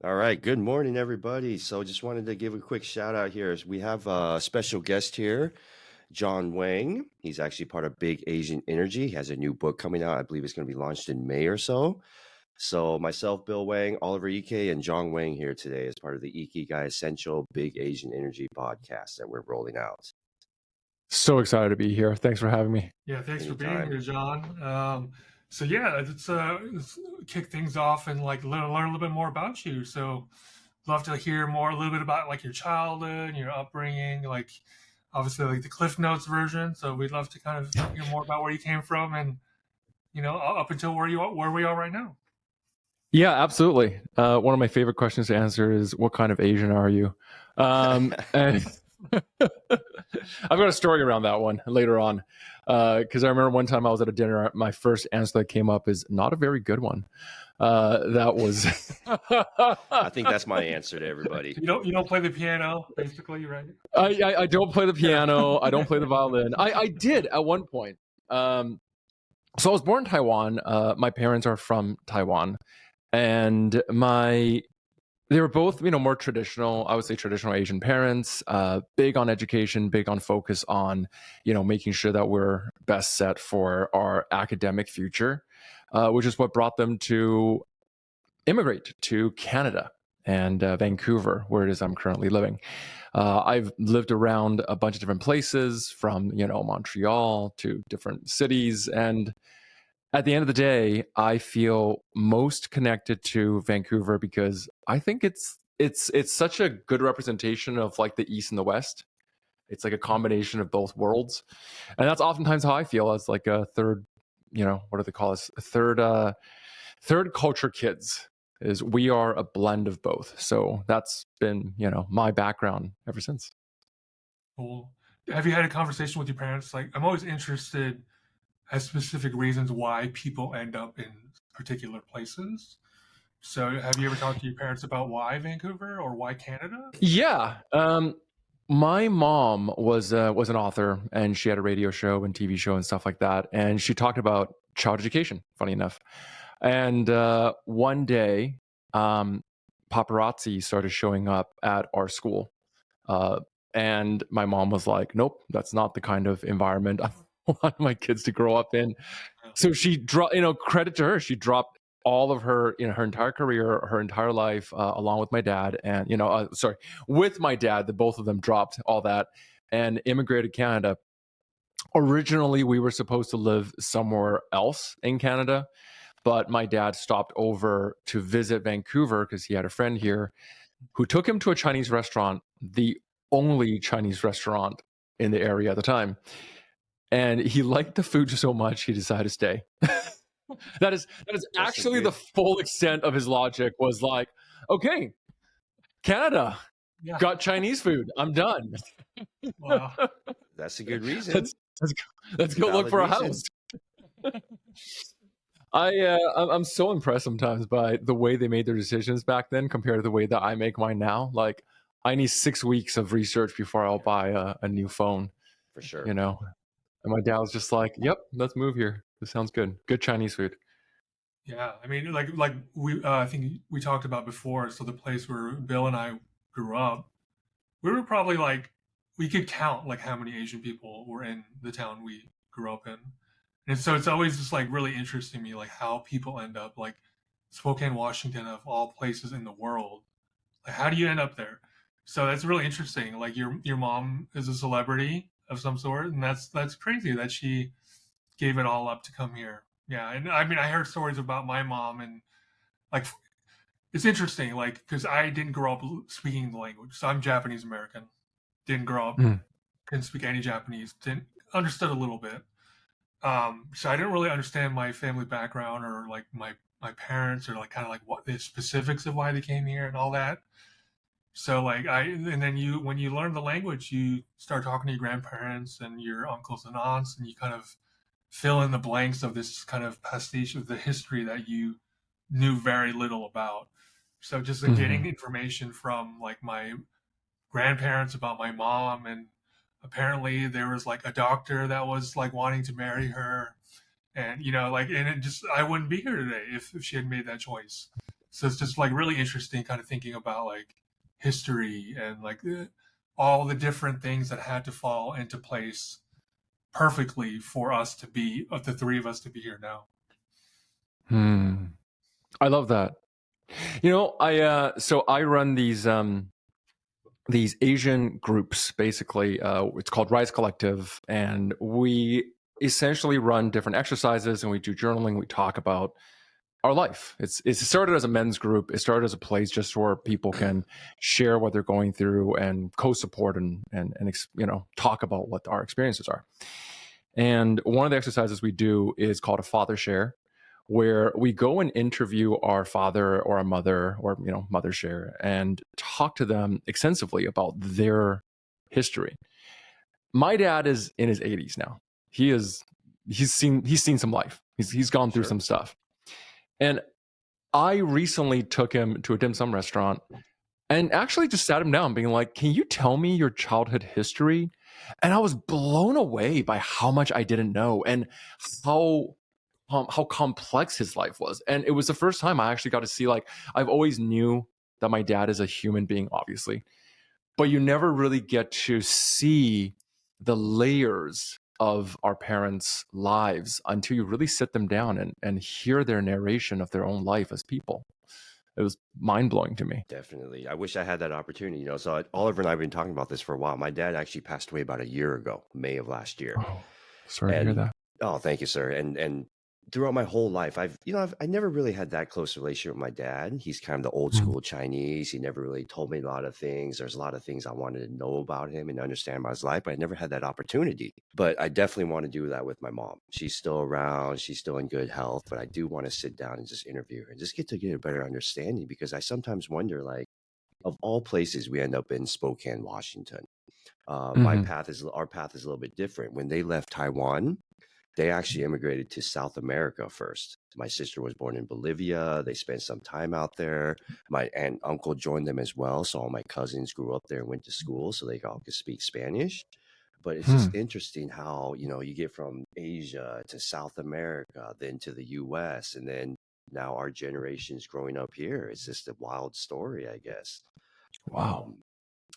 All right. Good morning, everybody. So just wanted to give a quick shout out here. We have a special guest here, John Wang. He's actually part of Big Asian Energy. He has a new book coming out. I believe it's going to be launched in May or so. So myself, Bill Wang, Oliver Ike, and John Wang here today as part of the Ikigai Essential Big Asian Energy podcast that we're rolling out. So excited to be here. Thanks for having me. Yeah, thanks for being Anytime. here, John. Let's kick things off and like learn a little bit more about you. So, love to hear a little bit about like your childhood, your upbringing, like obviously like the Cliff Notes version. So we'd love to kind of hear more about where you came from and up until where we are right now. Yeah, absolutely. One of my favorite questions to answer is, what kind of Asian are you? And I've got a story around that one later on. Because I remember one time I was at a dinner, my first answer that came up is not a very good one. That was I think that's my answer to everybody. You don't play the piano, basically, right? I don't play the piano. I don't play the violin. I did at one point. So I was born in Taiwan. My parents are from Taiwan, and they were both, more traditional, I would say traditional Asian parents, big on education, big on focus on, making sure that we're best set for our academic future, which is what brought them to immigrate to Canada and Vancouver, where it is I'm currently living. I've lived around a bunch of different places from, Montreal to different cities. And at the end of the day, I feel most connected to Vancouver because I think it's such a good representation of like the East and the West. It's like a combination of both worlds, and that's oftentimes how I feel as like a third, what do they call us? Third culture kids. Is we are a blend of both. So that's been my background ever since. Cool. Have you had a conversation with your parents? Like, I'm always interested has specific reasons why people end up in particular places. So have you ever talked to your parents about why Vancouver or why Canada? Yeah. My mom was an author, and she had a radio show and TV show and stuff like that. And she talked about child education, funny enough. And one day, paparazzi started showing up at our school. And my mom was like, nope, that's not the kind of environment I want my kids to grow up in. So she dropped, credit to her, she dropped all of her, her entire career, her entire life, along with my dad, and with my dad. The both of them dropped all that and immigrated to Canada. Originally, we were supposed to live somewhere else in Canada, but my dad stopped over to visit Vancouver because he had a friend here who took him to a Chinese restaurant, the only Chinese restaurant in the area at the time. And he liked the food so much, he decided to stay. That is actually the full extent of his logic. Was like, okay, Canada got Chinese food. I'm done. Wow. That's a good reason. Let's go look for a house. I'm so impressed sometimes by the way they made their decisions back then compared to the way that I make mine now. Like, I need 6 weeks of research before I'll buy a new phone. For sure. And my dad was just like, "Yep, let's move here. This sounds good. Good Chinese food." Yeah, I mean, like we I think we talked about before. So the place where Bill and I grew up, we were probably like we could count like how many Asian people were in the town we grew up in, and so it's always just like really interesting to me like how people end up like Spokane, Washington, of all places in the world. Like, how do you end up there? So that's really interesting. Like your mom is a celebrity of some sort, and that's crazy that she gave it all up to come here. Yeah, and I mean I heard stories about my mom, and like it's interesting, like because I didn't grow up speaking the language, so I'm Japanese American. Didn't grow up, couldn't speak any Japanese. Didn't understood a little bit. So I didn't really understand my family background or like my parents or like kind of like what the specifics of why they came here and all that. So like and then when you learn the language, you start talking to your grandparents and your uncles and aunts, and you kind of fill in the blanks of this kind of pastiche of the history that you knew very little about. So just like getting information from like my grandparents about my mom, and apparently there was like a doctor that was like wanting to marry her, and like and it just I wouldn't be here today if she had made that choice. So it's just like really interesting, kind of thinking about like history and like all the different things that had to fall into place perfectly for us to be, of the three of us to be here now. I love that. You know, I run these Asian groups. Basically, it's called Rise Collective, and we essentially run different exercises and we do journaling. We talk about our life. It started as a men's group. It started as a place just where people can share what they're going through and co-support and talk about what our experiences are. And one of the exercises we do is called a father share, where we go and interview our father or our mother or mother share and talk to them extensively about their history. My dad is in his 80s now. He's seen some life. He's gone through some stuff. And I recently took him to a dim sum restaurant and actually just sat him down being like, can you tell me your childhood history? And I was blown away by how much I didn't know and how complex his life was. And it was the first time I actually got to see, like, I've always knew that my dad is a human being, obviously, but you never really get to see the layers of our parents' lives until you really sit them down and hear their narration of their own life as people. It was mind-blowing to me. Definitely. I wish I had that opportunity. So Oliver and I have been talking about this for a while. My dad actually passed away about a year ago, May of last year. Oh, sorry to hear that. Oh, thank you, sir. And throughout my whole life, I never really had that close relationship with my dad. He's kind of the old school Chinese. He never really told me a lot of things. There's a lot of things I wanted to know about him and understand about his life, but I never had that opportunity. But I definitely want to do that with my mom. She's still around. She's still in good health, but I do want to sit down and just interview her and just get a better understanding, because I sometimes wonder, like, of all places, we end up in Spokane, Washington. Our path is a little bit different. When they left Taiwan, they actually immigrated to South America first. My sister was born in Bolivia. They spent some time out there. My aunt and uncle joined them as well. So all my cousins grew up there and went to school, so they all could speak Spanish. But it's just interesting how, you get from Asia to South America, then to the US, and then now our generation's growing up here. It's just a wild story, I guess. Wow.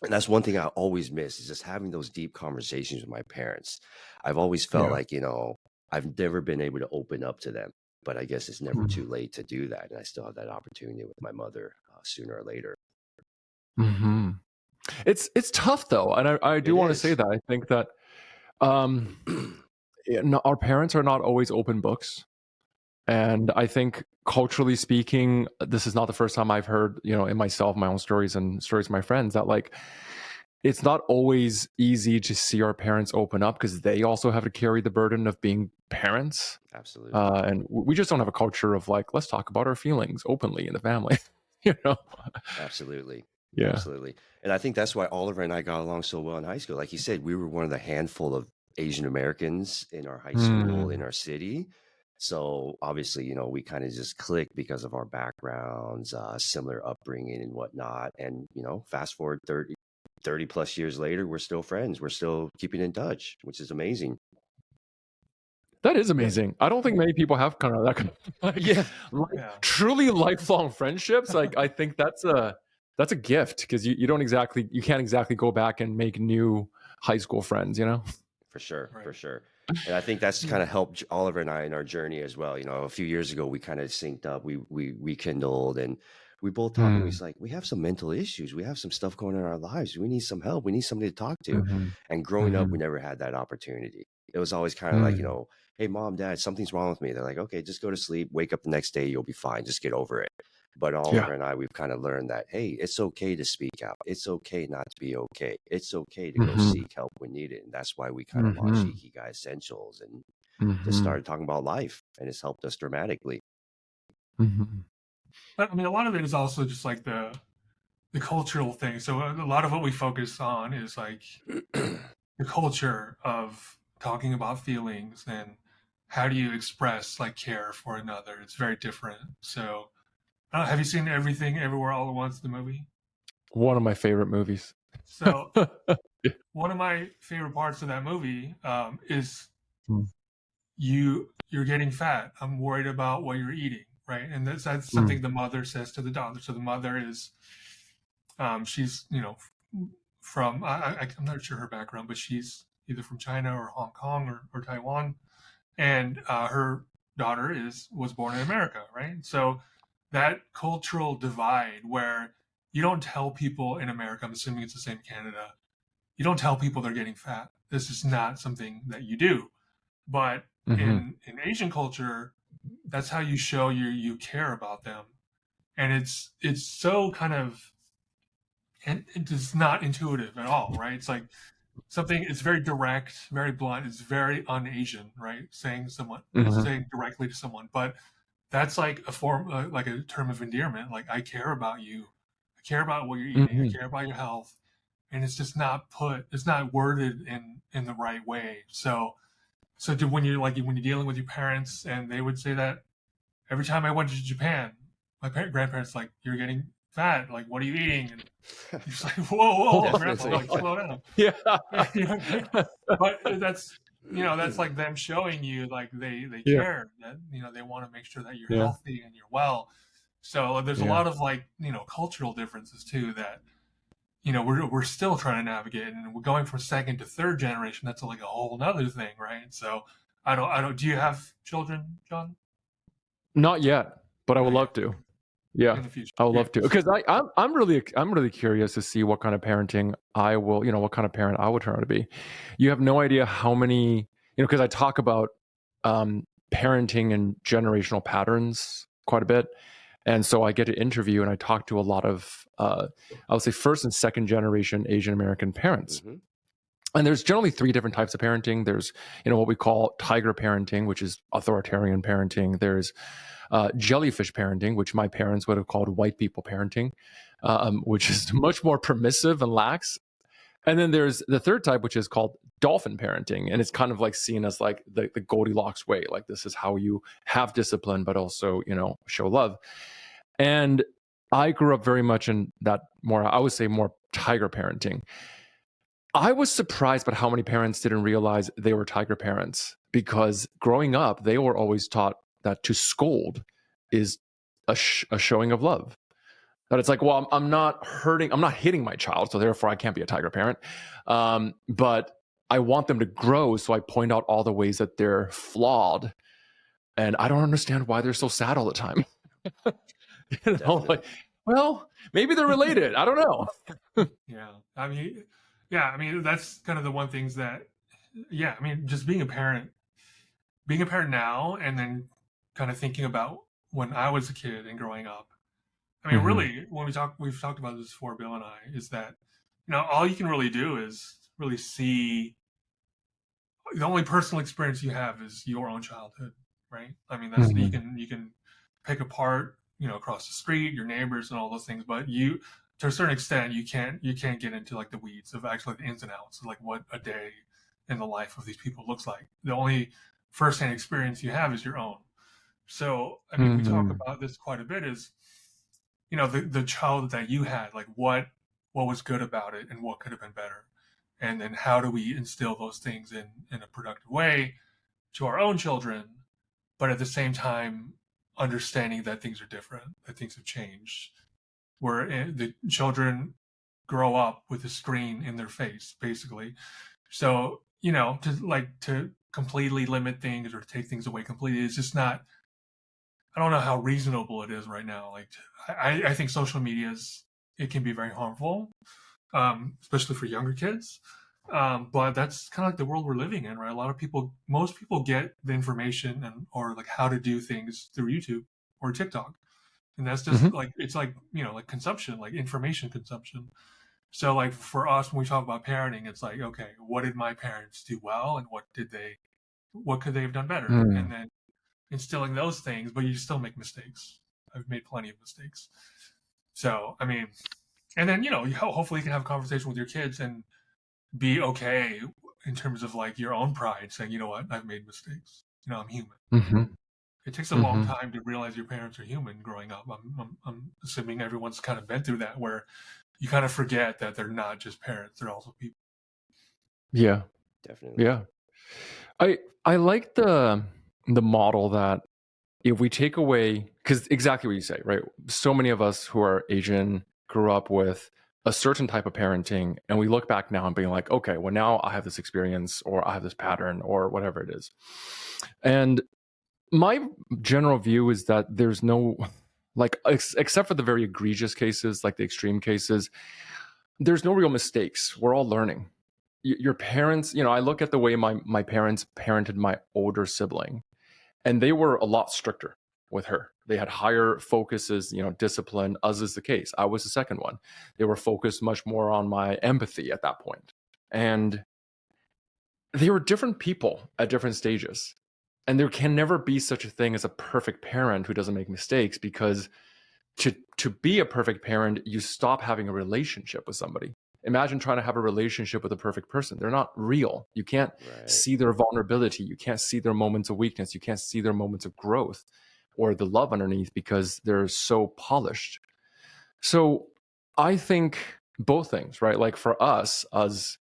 And that's one thing I always miss, is just having those deep conversations with my parents. I've always felt like, I've never been able to open up to them, but I guess it's never too late to do that. And I still have that opportunity with my mother sooner or later. It's tough though. And I do want to say that I think that our parents are not always open books. And I think culturally speaking, this is not the first time I've heard, in myself, my own stories and stories of my friends, that like, it's not always easy to see our parents open up, because they also have to carry the burden of being parents. Absolutely. And we just don't have a culture of like, let's talk about our feelings openly in the family, Absolutely. Yeah. Absolutely. And I think that's why Oliver and I got along so well in high school. Like you said, we were one of the handful of Asian Americans in our high school, in our city. So obviously, we kind of just clicked because of our backgrounds, similar upbringing and whatnot. And, fast forward 30 plus years later, we're still friends. We're still keeping in touch, which is amazing. That is amazing. I don't think many people have kind of that kind of truly lifelong friendships. Like, I think that's a gift, because you can't exactly go back and make new high school friends, For sure. For sure. And I think that's kind of helped Oliver and I in our journey as well. A few years ago, we kind of synced up, we rekindled, and we both talked, and we like, we have some mental issues. We have some stuff going on in our lives. We need some help. We need somebody to talk to. And growing up, we never had that opportunity. It was always kind of like, hey, mom, dad, something's wrong with me. They're like, okay, just go to sleep, wake up the next day, you'll be fine. Just get over it. But Oliver and I, we've kind of learned that, hey, it's okay to speak out. It's okay not to be okay. It's okay to go seek help when needed. And that's why we kind of launched Ikigai Essentials and just started talking about life. And it's helped us dramatically. But I mean, a lot of it is also just like the cultural thing. So a lot of what we focus on is like the culture of talking about feelings and how do you express like care for another. It's very different. So have you seen Everything Everywhere All at Once, the movie? One of my favorite movies. So one of my favorite parts of that movie is you're getting fat. I'm worried about what you're eating. right? And that's something the mother says to the daughter. So the mother is, she's, from, I'm not sure her background, but she's either from China or Hong Kong or Taiwan. And her daughter was born in America, right? So that cultural divide where you don't tell people in America, I'm assuming it's the same in Canada, you don't tell people they're getting fat. This is not something that you do. But in Asian culture, that's how you show you care about them. And it's so kind of, it's not intuitive at all, right? It's like something, it's very direct, very blunt, it's very un-Asian, right? Saying directly to someone. But that's like a form, like a term of endearment. Like, I care about you, I care about what you're eating, I care about your health. And it's just it's not worded in the right way. So when you're dealing with your parents, and they would say that every time I went to Japan, my grandparents like, you're getting fat, like, what are you eating? And you're just like, whoa, grandpa, like, slow down. Yeah. But that's like them showing you like they care, that they want to make sure that you're healthy and you're well. So there's a lot of like cultural differences too that we're still trying to navigate, and we're going from second to third generation. That's like a whole nother thing, right? So I don't. Do you have children, John? Not yet, but I would love to. Yeah, in the future. I would love to, because I'm really curious to see what kind of parenting I will, what kind of parent I would turn out to be. You have no idea how many, because I talk about parenting and generational patterns quite a bit. And so I get to interview and I talk to a lot of, I would say, first and second generation Asian American parents. And there's generally three different types of parenting. There's, what we call tiger parenting, which is authoritarian parenting. There's jellyfish parenting, which my parents would have called white people parenting, which is much more permissive and lax. And then there's the third type, which is called dolphin parenting. And it's kind of like seen as like the Goldilocks way. Like, this is how you have discipline, but also, show love. And I grew up very much in that I would say more tiger parenting. I was surprised by how many parents didn't realize they were tiger parents, because growing up, they were always taught that to scold is a showing of love. That it's like, well, I'm not hitting my child, so therefore I can't be a tiger parent. But I want them to grow, so I point out all the ways that they're flawed, and I don't understand why they're so sad all the time. Like, well, maybe they're related. I don't know. I mean, that's kind of the one things that, I mean, just being a parent now, and then kind of thinking about when I was a kid and growing up. I mean, really, when we've talked about this before, Bill and I, is that, all you can really do is really see, the only personal experience you have is your own childhood, right? I mean, that's, you can pick apart, across the street, your neighbors and all those things, but to a certain extent, you can't get into like the weeds of actually the ins and outs of like what a day in the life of these people looks like. The only firsthand experience you have is your own. So, I mean, we talk about this quite a bit, is, the child that you had, like what was good about it and what could have been better. And then how do we instill those things in a productive way to our own children, but at the same time, understanding that things are different, that things have changed, where the children grow up with a screen in their face, basically. So, to completely limit things or take things away completely, it's just not, I don't know how reasonable it is right now. Like, I think social media it can be very harmful, especially for younger kids. But that's kind of like the world we're living in, right? Most people get the information or like how to do things through YouTube or TikTok. And that's just like, it's like, like consumption, like information consumption. So like for us, when we talk about parenting, it's like, okay, what did my parents do well? And what could they have done better? And then instilling those things, but you still make mistakes. I've made plenty of mistakes. So, I mean, and then, hopefully you can have a conversation with your kids and be okay in terms of like your own pride, saying, you know what, I've made mistakes. I'm human. It takes a long time to realize your parents are human growing up. I'm assuming everyone's kind of been through that, where you kind of forget that they're not just parents, they're also people. Yeah. Definitely. Yeah. I like the model that if we take away, because exactly what you say, right? So many of us who are Asian grew up with a certain type of parenting, and we look back now and being like, okay, well, now I have this experience, or I have this pattern, or whatever it is. And my general view is that there's no, like, except for the very egregious cases, like the extreme cases, there's no real mistakes. We're all learning. Your parents, I look at the way my parents parented my older sibling, and they were a lot stricter with her. They had higher focuses, discipline, as is the case. I was the second one. They were focused much more on my empathy at that point. And they were different people at different stages. And there can never be such a thing as a perfect parent who doesn't make mistakes, because to be a perfect parent, you stop having a relationship with somebody. Imagine trying to have a relationship with a perfect person. They're not real. You can't see their vulnerability. You can't see their moments of weakness. You can't see their moments of growth or the love underneath, because they're so polished. So I think both things, right? Like for us, as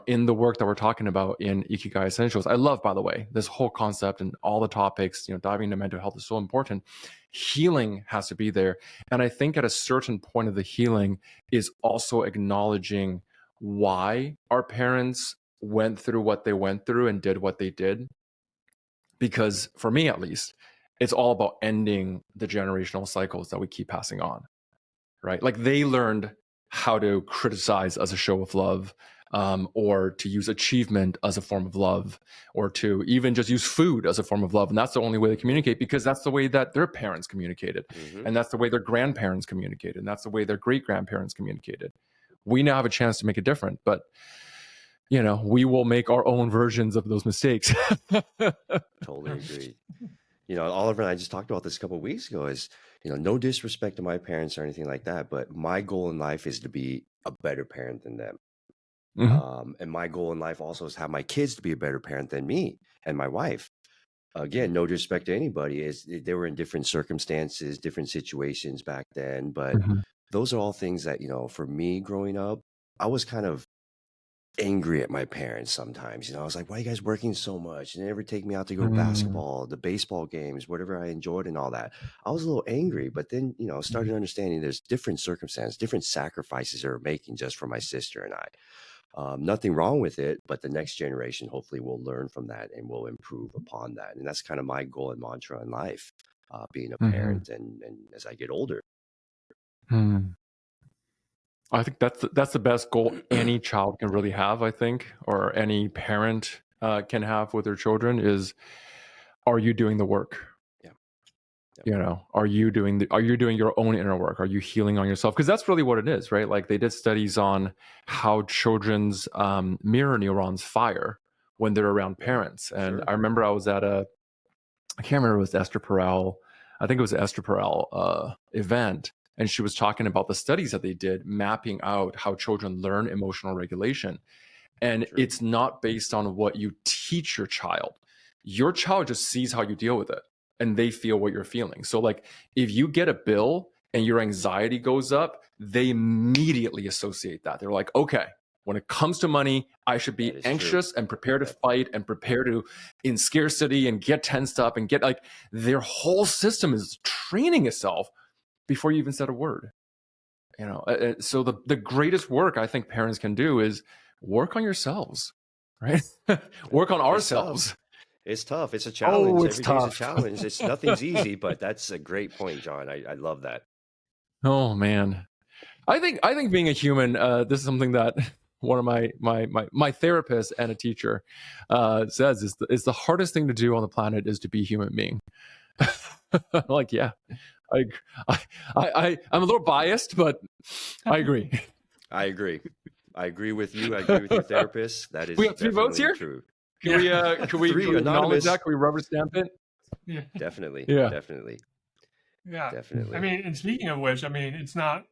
in the work that we're talking about in Ikigai Essentials, I love, by the way, this whole concept and all the topics, diving into mental health is so important. Healing has to be there. And I think at a certain point of the healing is also acknowledging why our parents went through what they went through and did what they did. Because for me, at least, it's all about ending the generational cycles that we keep passing on, right? Like they learned how to criticize as a show of love, or to use achievement as a form of love, or to even just use food as a form of love. And that's the only way they communicate, because that's the way that their parents communicated. And that's the way their grandparents communicated. And that's the way their great-grandparents communicated. We now have a chance to make it different, but we will make our own versions of those mistakes. Totally agree. Oliver and I just talked about this a couple of weeks ago, is, no disrespect to my parents or anything like that, but my goal in life is to be a better parent than them. And my goal in life also is to have my kids to be a better parent than me and my wife. Again, no disrespect to anybody, is they were in different circumstances, different situations back then, but those are all things that, for me growing up, I was kind of angry at my parents sometimes. I was like, why are you guys working so much? And they never take me out to go to basketball, the baseball games, whatever I enjoyed and all that. I was a little angry, but then, started understanding there's different circumstances, different sacrifices they're making just for my sister and I. Nothing wrong with it, but the next generation hopefully will learn from that and will improve upon that. And that's kind of my goal and mantra in life, being a parent and as I get older. I think that's the best goal any child can really have, I think, or any parent can have with their children is, are you doing the work? Yeah. Are you doing your own inner work? Are you healing on yourself? Because that's really what it is, right? Like they did studies on how children's mirror neurons fire when they're around parents. And I remember I was at I can't remember if it was Esther Perel. I think it was an Esther Perel event. And she was talking about the studies that they did mapping out how children learn emotional regulation. And it's not based on what you teach your child. Your child just sees how you deal with it and they feel what you're feeling. So like if you get a bill and your anxiety goes up, they immediately associate that. They're like, okay, when it comes to money, I should be anxious and prepare to fight and prepare to in scarcity and get tensed up and get like their whole system is training itself before you even said a word. So the greatest work I think parents can do is work on yourselves, right? Work on ourselves. It's tough. It's a challenge. It's Every day's tough. a challenge. Nothing's easy, but that's a great point, John. I love that. Oh man. I think being a human, this is something that one of my therapist and a teacher says is the hardest thing to do on the planet is to be a human being. Like, yeah. I'm a little biased, but I agree. I agree with you. I agree with your therapist. That is we have 3 votes here. True. Can we acknowledge that? Can we rubber stamp it? Yeah, definitely. Yeah, definitely. I mean, and speaking of which, I mean, it's not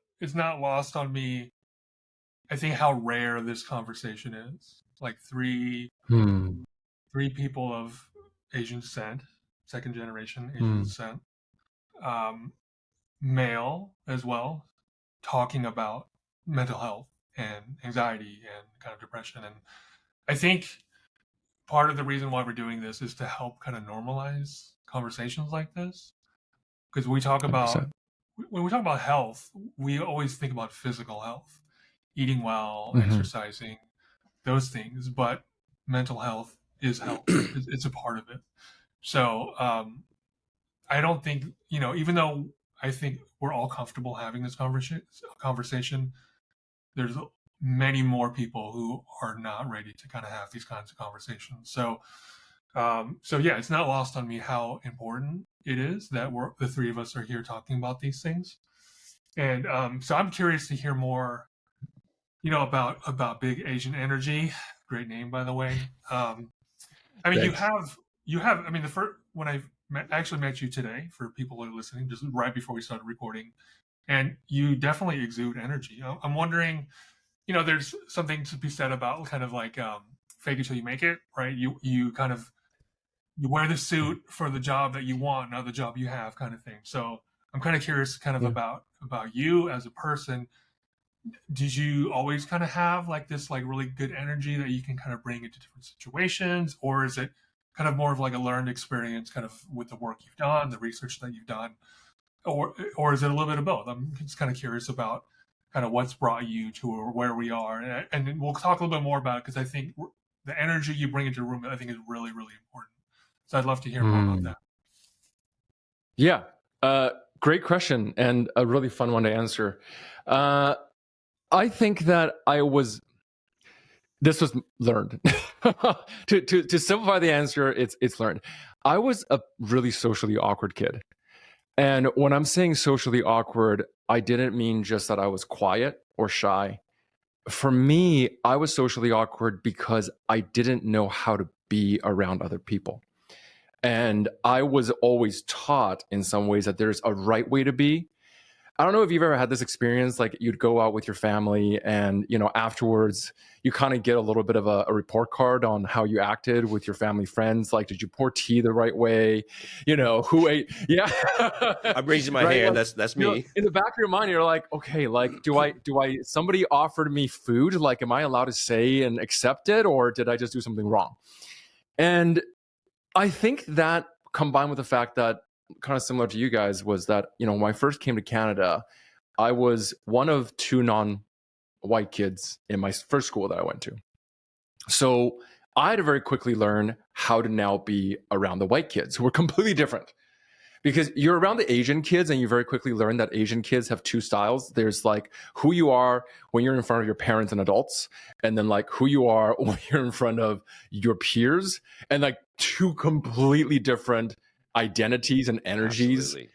lost on me, I think, how rare this conversation is. Like three people of Asian descent, second generation Asian descent, male as well, talking about mental health and anxiety and kind of depression. And I think part of the reason why we're doing this is to help kind of normalize conversations like this. Because we talk about, 100%. when we talk about health, we always think about physical health, eating well, Mm-hmm. exercising, those things. But mental health is health. It's a part of it. So I don't think, even though I think we're all comfortable having this conversation, there's many more people who are not ready to kind of have these kinds of conversations. So yeah, it's not lost on me how important it is that the three of us are here talking about these things. And so I'm curious to hear more, about Big Asian Energy. Great name, by the way. I mean, Thanks. you have. I mean, the first when actually met you today, for people who are listening, just right before we started recording, and you definitely exude energy. I'm wondering, there's something to be said about kind of like fake it till you make it, right? You kind of you wear the suit for the job that you want, not the job you have, kind of thing. So I'm kind of curious, kind of Yeah. about you as a person. Did you always kind of have like this like really good energy that you can kind of bring into different situations, or is it kind of more of like a learned experience, kind of with the work you've done, the research that you've done, or is it a little bit of both? I'm just kind of curious about kind of what's brought you to where we are, and we'll talk a little bit more about it because I think the energy you bring into a room, I think, is really, really important. So I'd love to hear more about that. Yeah. Great question and a really fun one to answer. I think that this was learned. to simplify the answer, it's learned. I was a really socially awkward kid. And when I'm saying socially awkward, I didn't mean just that I was quiet or shy. For me, I was socially awkward because I didn't know how to be around other people. And I was always taught in some ways that there's a right way to be. I don't know if you've ever had this experience, like you'd go out with your family and, afterwards you kind of get a little bit of a report card on how you acted with your family friends. Like, did you pour tea the right way? Who ate? Yeah. I'm raising my Right? hand. Like, That's me. in the back of your mind, you're like, okay, like, somebody offered me food. Like, am I allowed to say and accept it? Or did I just do something wrong? And I think that combined with the fact that, kind of similar to you guys, was that, when I first came to Canada, I was one of two non-white kids in my first school that I went to. So I had to very quickly learn how to now be around the white kids who were completely different. Because you're around the Asian kids and you very quickly learn that Asian kids have two styles. There's like who you are when you're in front of your parents and adults, and then like who you are when you're in front of your peers, and like two completely different identities and energies. Absolutely.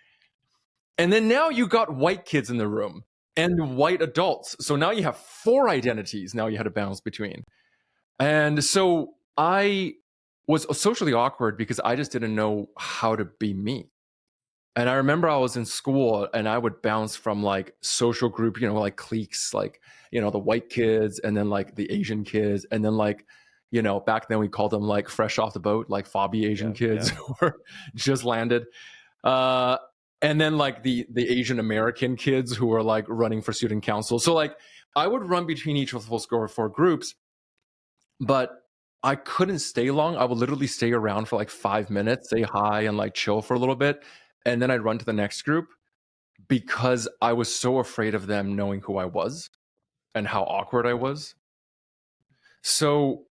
And then now you got white kids in the room and white adults. So now you have four identities now you had to balance between. And so I was socially awkward because I just didn't know how to be me. And I remember I was in school and I would bounce from like social group, like cliques, like, the white kids and then like the Asian kids. And then like, back then we called them like fresh off the boat, like fobby Asian kids who were just landed. And then like the Asian American kids who were like running for student council. So like I would run between each of those four groups, but I couldn't stay long. I would literally stay around for like 5 minutes, say hi and like chill for a little bit. And then I'd run to the next group because I was so afraid of them knowing who I was and how awkward I was. So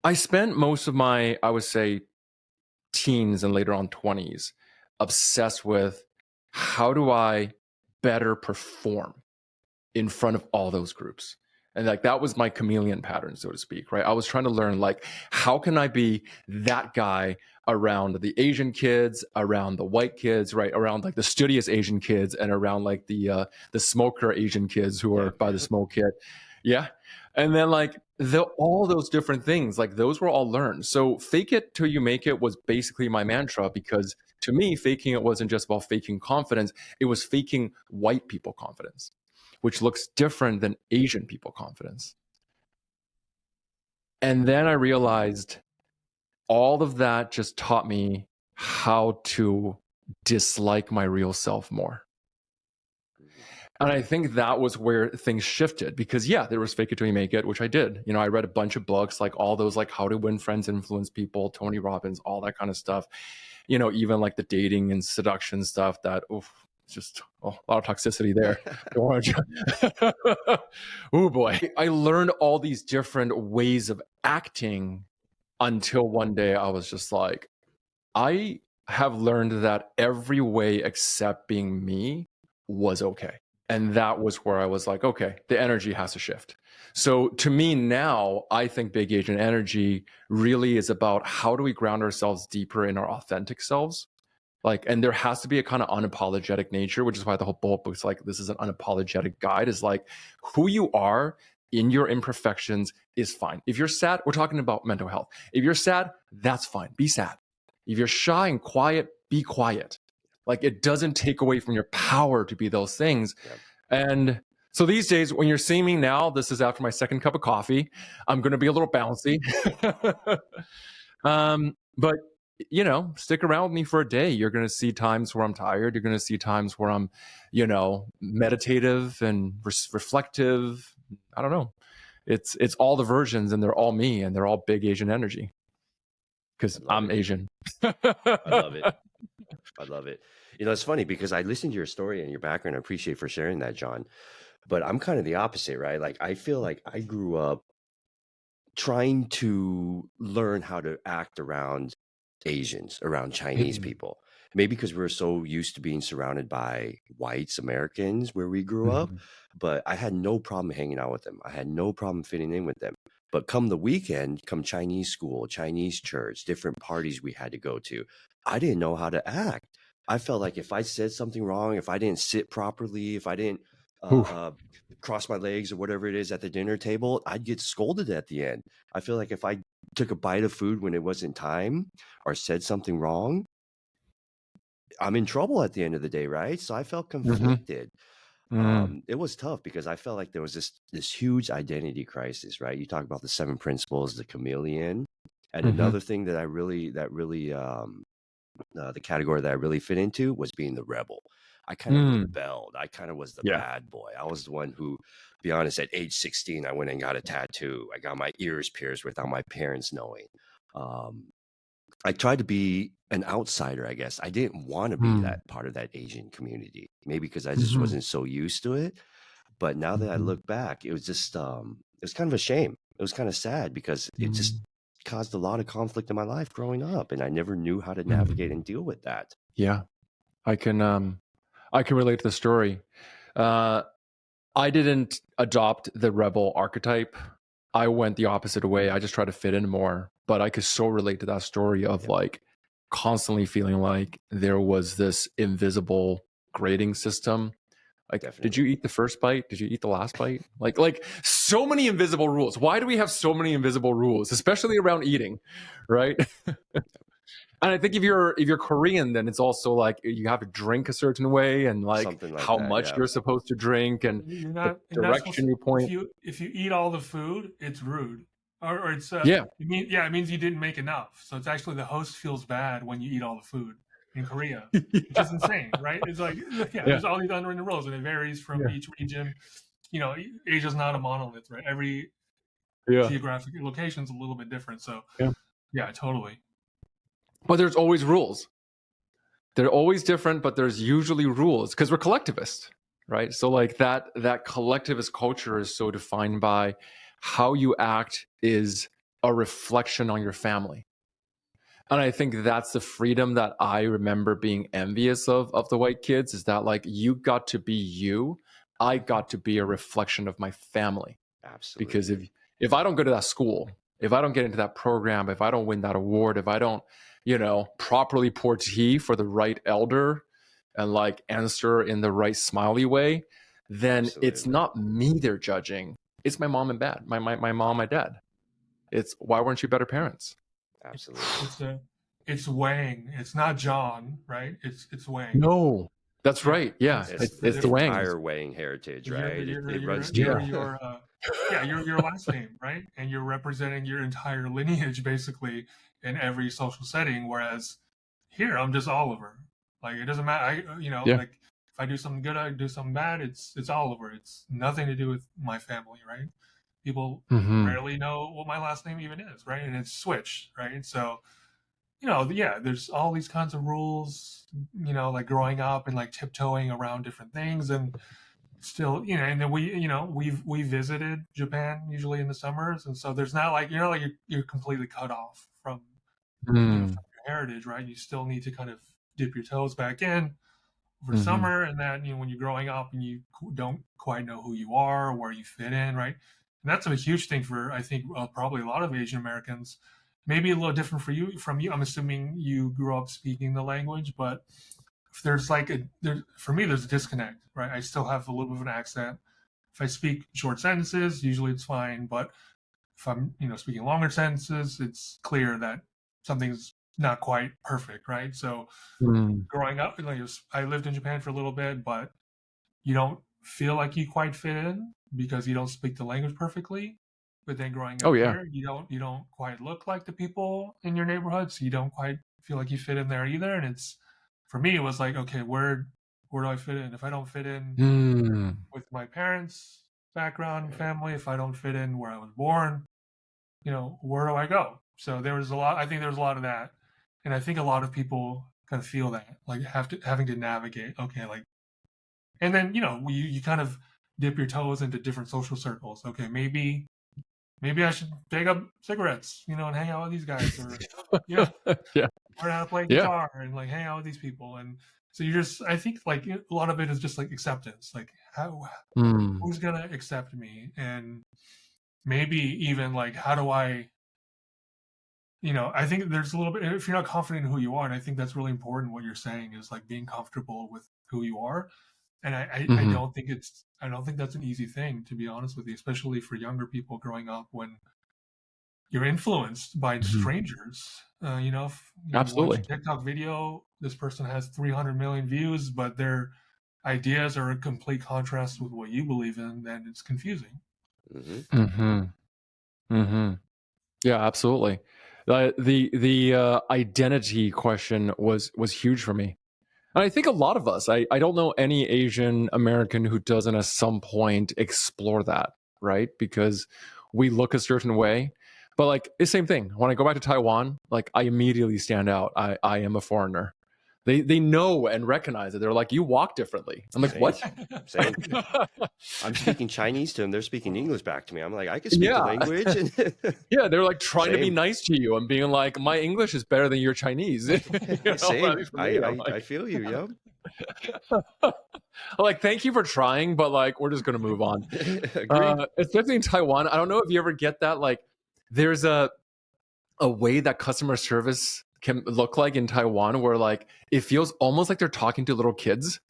I spent most of my, I would say, teens and later on 20s obsessed with how do I better perform in front of all those groups. And like that was my chameleon pattern, so to speak, right? I was trying to learn like, how can I be that guy around the Asian kids, around the white kids, right? Around like the studious Asian kids and around like the smoker Asian kids who are by the smoke kit. Yeah. And then like all those different things, like those were all learned. So fake it till you make it was basically my mantra, because to me, faking it wasn't just about faking confidence. It was faking white people confidence, which looks different than Asian people confidence. And then I realized all of that just taught me how to dislike my real self more. And I think that was where things shifted because there was fake it till you make it, which I did. I read a bunch of books, like all those, like How to Win Friends, Influence People, Tony Robbins, all that kind of stuff. Even like the dating and seduction stuff that, it's just a lot of toxicity there. Oh boy. I learned all these different ways of acting until one day I was just like, I have learned that every way except being me was okay. And that was where I was like, okay, the energy has to shift. So to me now, I think Big Asian Energy really is about how do we ground ourselves deeper in our authentic selves? And there has to be a kind of unapologetic nature, which is why the whole book's like, this is an unapologetic guide, is like who you are in your imperfections is fine. If you're sad, we're talking about mental health. If you're sad, that's fine. Be sad. If you're shy and quiet, be quiet. It doesn't take away from your power to be those things. Yep. And so these days, when you're seeing me now, this is after my second cup of coffee. I'm going to be a little bouncy. But, stick around with me for a day. You're going to see times where I'm tired. You're going to see times where I'm, meditative and reflective. I don't know. It's all the versions, and they're all me, and they're all Big Asian Energy because I'm Asian. I love it. I love it. It's funny because I listened to your story and your background. I appreciate for sharing that, John. But I'm kind of the opposite, right? I feel like I grew up trying to learn how to act around Asians, around Chinese people. Maybe because we were so used to being surrounded by whites, Americans, where we grew up. But I had no problem hanging out with them. I had no problem fitting in with them. But come the weekend, come Chinese school, Chinese church, different parties we had to go to, I didn't know how to act. I felt like if I said something wrong, if I didn't sit properly, if I didn't cross my legs or whatever it is at the dinner table, I'd get scolded at the end. I feel like if I took a bite of food when it wasn't time or said something wrong, I'm in trouble at the end of the day, right? So I felt conflicted. It was tough because I felt like there was this huge identity crisis, right? You talk about the 7 principles, the chameleon, and another thing that the category that I really fit into was being the rebel. I kind of rebelled. I kind of was the bad boy. I was the one who, to be honest, at age 16, I went and got a tattoo. I got my ears pierced without my parents knowing. I tried to be an outsider, I guess. I didn't want to be that part of that Asian community, maybe because I just wasn't so used to it. But now that I look back, it was just, it was kind of a shame. It was kind of sad because it just caused a lot of conflict in my life growing up, and I never knew how to navigate and deal with that. Yeah, I can relate to the story. I didn't adopt the rebel archetype. I went the opposite way. I just tried to fit in more. But I could so relate to that story of constantly feeling like there was this invisible grading system. Did you eat the first bite? Did you eat the last bite? Like so many invisible rules. Why do we have so many invisible rules, especially around eating, right? And I think if you're Korean, then it's also like you have to drink a certain way and like how much you're supposed to drink and the direction you point. If you eat all the food, it's rude, or it's it means you didn't make enough. So it's actually the host feels bad when you eat all the food in Korea, which is insane, right? It's like there's all these unwritten rules, and it varies from each region. Asia's not a monolith, right? Every geographic location is a little bit different. So yeah, totally. But there's always rules. They're always different, but there's usually rules because we're collectivist, right? So like that collectivist culture is so defined by how you act is a reflection on your family. And I think that's the freedom that I remember being envious of the white kids, is that like you got to be you. I got to be a reflection of my family. Absolutely. Because if I don't go to that school, if I don't get into that program, if I don't win that award, if I don't, properly pour tea for the right elder and like answer in the right smiley way, then it's not me they're judging. It's my mom and dad, my mom, my dad. It's why weren't you better parents? Absolutely. It's Wang. It's not John, right? It's Wang. No, that's right. Yeah, it's the Wangs. Entire Wang heritage, right? It runs deep. Your last name, right? And you're representing your entire lineage basically in every social setting. Whereas here, I'm just Oliver. Like it doesn't matter. Like If I do something good, I do something bad. It's all over. It's nothing to do with my family, right? People Mm-hmm. rarely know what my last name even is, right? And it's switched, right? So yeah, there's all these kinds of rules, like growing up and like tiptoeing around different things, and still, and then we visited Japan usually in the summers, and so there's not like you're completely cut off from Mm-hmm. from your heritage, right? You still need to kind of dip your toes back in over Mm-hmm. summer, and then when you're growing up and you don't quite know who you are or where you fit in, right? And that's a huge thing for, I think, probably a lot of Asian Americans. Maybe a little different from you. I'm assuming you grew up speaking the language, but if there's like for me, there's a disconnect, right? I still have a little bit of an accent. If I speak short sentences, usually it's fine, but if I'm speaking longer sentences, it's clear that something's not quite perfect, right? So growing up, I lived in Japan for a little bit, but you don't feel like you quite fit in because you don't speak the language perfectly. But then growing Oh up yeah. here, you don't quite look like the people in your neighborhood, so you don't quite feel like you fit in there either. And it's for me, it was like, okay, where do I fit in? If I don't fit in Mm. with my parents' background and family, if I don't fit in where I was born, where do I go? So there was a lot. I think there was a lot of that, and I think a lot of people kind of feel that, like having to navigate. Okay, like, and then you kind of dip your toes into different social circles. Okay, maybe I should take up cigarettes, and hang out with these guys, or Yeah. learn how to play Yeah. guitar and like hang out with these people. And so I think like a lot of it is just like acceptance, like Mm. who's gonna accept me, and maybe even like how do I I think there's a little bit, if you're not confident in who you are, and I think that's really important. What you're saying is like being comfortable with who you are, and I Mm-hmm. I don't think that's an easy thing, to be honest with you, especially for younger people growing up when you're influenced by Mm-hmm. strangers. If you watch a Absolutely. TikTok video, this person has 300 million views, but their ideas are a complete contrast with what you believe in, then it's confusing. Hmm. Mm-hmm. Mm-hmm. Yeah, absolutely. The identity question was huge for me. And I think a lot of us, I don't know any Asian American who doesn't at some point explore that, right? Because we look a certain way. But like it's the same thing. When I go back to Taiwan, like I immediately stand out. I am a foreigner. They know and recognize it. They're like, you walk differently. I'm like, Same, what? same. I'm speaking Chinese to them. They're speaking English back to me. I'm like, I can speak the Yeah. language. And Yeah, they're like trying to be same, nice to you and being like, my English is better than your Chinese. At same. least for I, me. I'm I, I like, feel you. Yep. like, thank you for trying, but like, we're just gonna move on. Agreed. Especially in Taiwan, I don't know if you ever get that. Like, there's a way that customer service can look like in Taiwan, where like it feels almost like they're talking to little kids.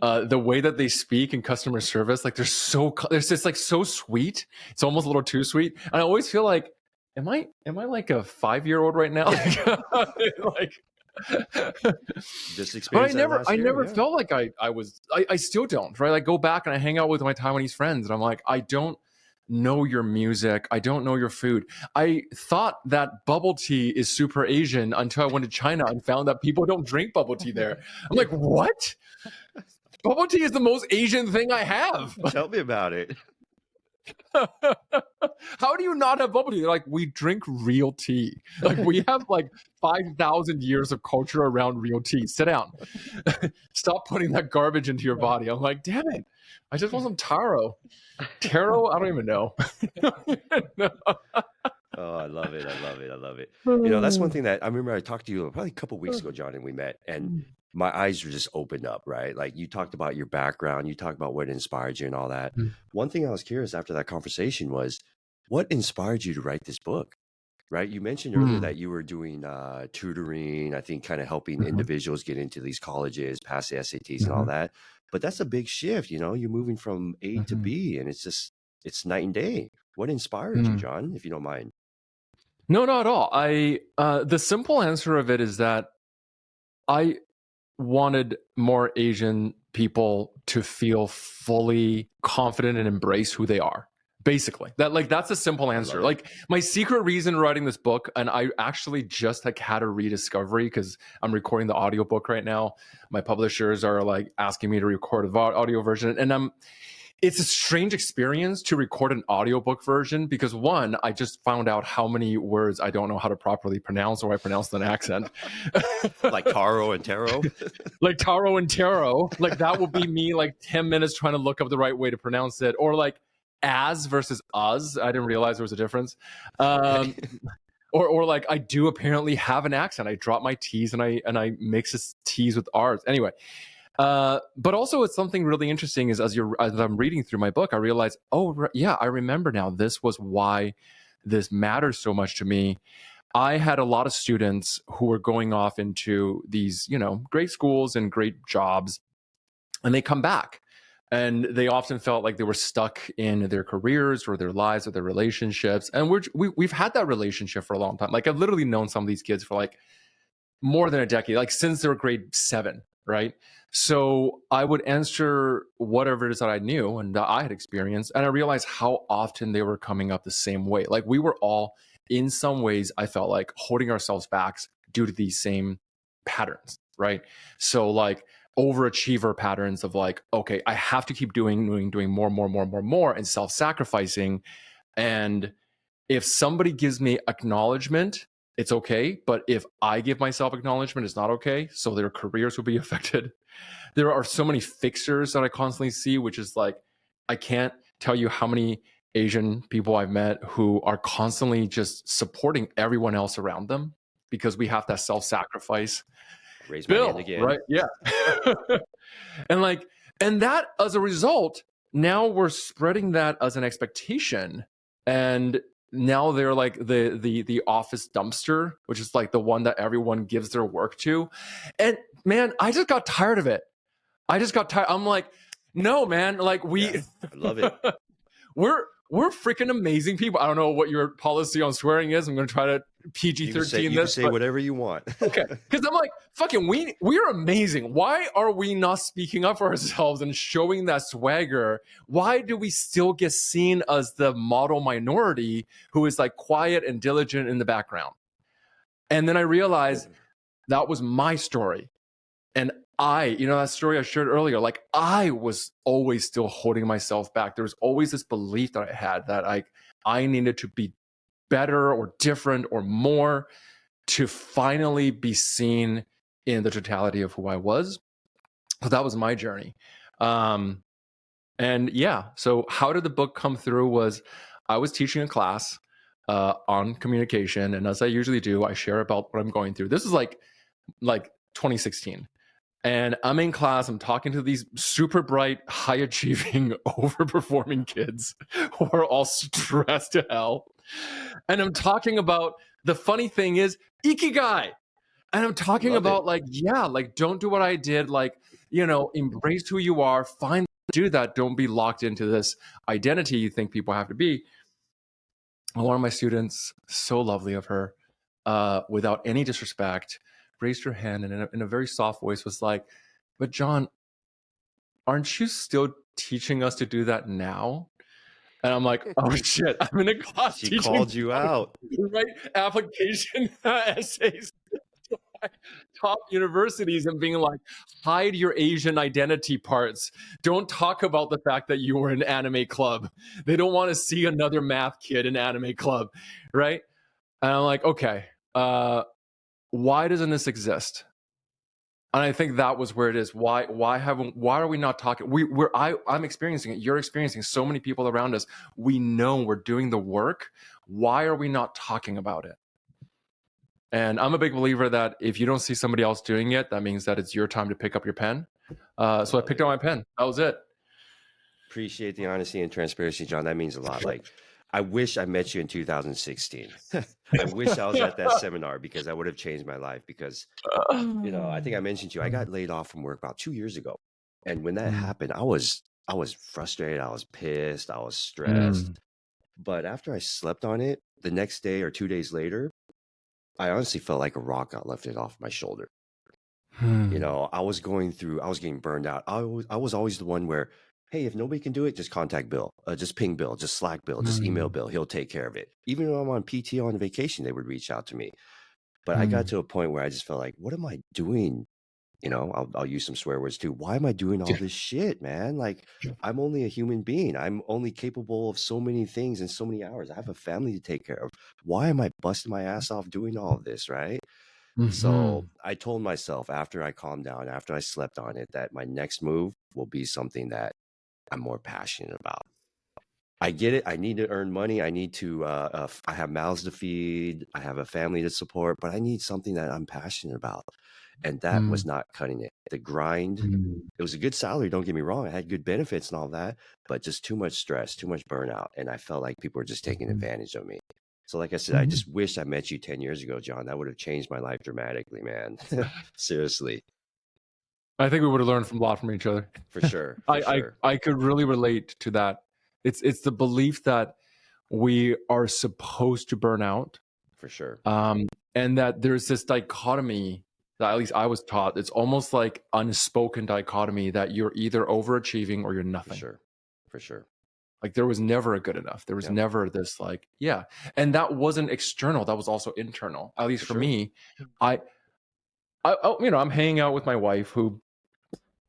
The way that they speak in customer service, like they're just like so sweet. It's almost a little too sweet. And I always feel like, am I like a 5-year-old right now? Like, Just but experienced that last I year. never Yeah. felt like I still don't, right? I go back and I hang out with my Taiwanese friends and I'm like, I don't know your music. I don't know your food. I thought that bubble tea is super Asian until I went to China and found that people don't drink bubble tea there. I'm like, what? Bubble tea is the most Asian thing I have. Tell me about it. How do you not have bubble tea? They're like, we drink real tea. Like we have like 5,000 years of culture around real tea. Sit down. Stop putting that garbage into your body. I'm like, damn it. I just want some taro. Taro? I don't even know. Oh, I love it. I love it. I love it. That's one thing that I remember I talked to you probably a couple weeks ago, John, and we met, and my eyes were just opened up, right? Like you talked about your background, you talked about what inspired you and all that. One thing I was curious after that conversation was what inspired you to write this book, right? You mentioned earlier that you were doing tutoring, I think kind of helping individuals get into these colleges, pass the SATs and all that. But that's a big shift, you're moving from A to B and it's night and day. What inspired you, John, if you don't mind? No, not at all. The simple answer of it is that I wanted more Asian people to feel fully confident and embrace who they are. Basically, that's a simple answer. Like my secret reason writing this book, and I actually just had a rediscovery because I'm recording the audiobook right now. My publishers are like asking me to record an audio version, and it's a strange experience to record an audiobook version because one, I just found out how many words I don't know how to properly pronounce, or I pronounce with an accent. Like taro and taro. Like taro and taro. Like that will be me like 10 minutes trying to look up the right way to pronounce it. Or like as versus us. I didn't realize there was a difference. Or like I do apparently have an accent. I drop my T's and I mix this T's with R's. Anyway. But also it's something really interesting is as I'm reading through my book, I realized, yeah, I remember now. This was why this matters so much to me. I had a lot of students who were going off into these, great schools and great jobs, and they come back. And they often felt like they were stuck in their careers or their lives or their relationships. And we've had that relationship for a long time. Like I've literally known some of these kids for like more than a decade, like since they were grade 7, right? So I would answer whatever it is that I knew and that I had experienced. And I realized how often they were coming up the same way. Like we were all, in some ways, I felt like holding ourselves back due to these same patterns, right? So like overachiever patterns of like, okay, I have to keep doing more and self-sacrificing. And if somebody gives me acknowledgement, it's okay. But if I give myself acknowledgement, it's not okay. So their careers will be affected. There are so many fixers that I constantly see, which is like, I can't tell you how many Asian people I've met who are constantly just supporting everyone else around them because we have that self-sacrifice. Raise my hand again. Right? Yeah. and that as a result, now we're spreading that as an expectation. And now they're like the office dumpster, which is like the one that everyone gives their work to. And man, I just got tired of it. I'm like, no, man, like I love it. We're freaking amazing people. I don't know what your policy on swearing is. I'm going to try to PG-13 this. You can say whatever you want. Okay. Because I'm like, fucking, we're amazing. Why are we not speaking up for ourselves and showing that swagger? Why do we still get seen as the model minority who is like quiet and diligent in the background? And then I realized that was my story. And that story I shared earlier, like I was always still holding myself back. There was always this belief that I had that I needed to be better or different or more to finally be seen in the totality of who I was. So that was my journey. And yeah, so how did the book come through was I was teaching a class on communication. And as I usually do, I share about what I'm going through. This is like 2016. And I'm in class, I'm talking to these super bright, high achieving, overperforming kids who are all stressed to hell. And I'm talking about, the funny thing is, Ikigai. And I'm talking about don't do what I did, embrace who you are, do that, don't be locked into this identity you think people have to be. And one of my students, so lovely of her, without any disrespect, raised her hand and in a very soft voice was like, but John, aren't you still teaching us to do that now? And I'm like, oh shit, I'm in a class She called you out. Right? Application essays to top universities and being like, hide your Asian identity parts. Don't talk about the fact that you were in anime club. They don't want to see another math kid in anime club, right? And I'm like, okay, why doesn't this exist? And I think that was where it is. Why are we not talking? I'm experiencing it. You're experiencing it. So many people around us. We know we're doing the work. Why are we not talking about it? And I'm a big believer that if you don't see somebody else doing it, that means that it's your time to pick up your pen. So I picked up my pen. That was it. Appreciate the honesty and transparency, John. That means a lot. Like, I wish I met you in 2016. I wish I was at that seminar because I would have changed my life because, I think I mentioned to you, I got laid off from work about 2 years ago. And when that happened, I was frustrated. I was pissed. I was stressed. But after I slept on it, the next day or 2 days later, I honestly felt like a rock got lifted off my shoulder. I was getting burned out. I was always the one where, hey, if nobody can do it, just contact Bill, just ping Bill, just Slack Bill, just email Bill. He'll take care of it. Even when I'm on PTO on vacation, they would reach out to me. But I got to a point where I just felt like, what am I doing? You know, I'll use some swear words too. Why am I doing all this shit, man? Like, I'm only a human being. I'm only capable of so many things in so many hours. I have a family to take care of. Why am I busting my ass off doing all of this, right? So I told myself after I calmed down, after I slept on it, that my next move will be something that I'm more passionate about. I get it. I need to earn money. I need to, I have mouths to feed. I have a family to support, but I need something that I'm passionate about. And that was not cutting it. The grind, it was a good salary. Don't get me wrong. I had good benefits and all that, but just too much stress, too much burnout. And I felt like people were just taking advantage of me. So like I said, I just wish I met you 10 years ago, John. That would have changed my life dramatically, man. Seriously. I think we would have learned a lot from each other. For sure. I could really relate to that. It's the belief that we are supposed to burn out. For sure. And that there's this dichotomy that at least I was taught. It's almost like unspoken dichotomy that you're either overachieving or you're nothing. For sure. Like there was never a good enough. There was never this like, yeah. And that wasn't external. That was also internal. At least for me, I you know, I'm hanging out with my wife who,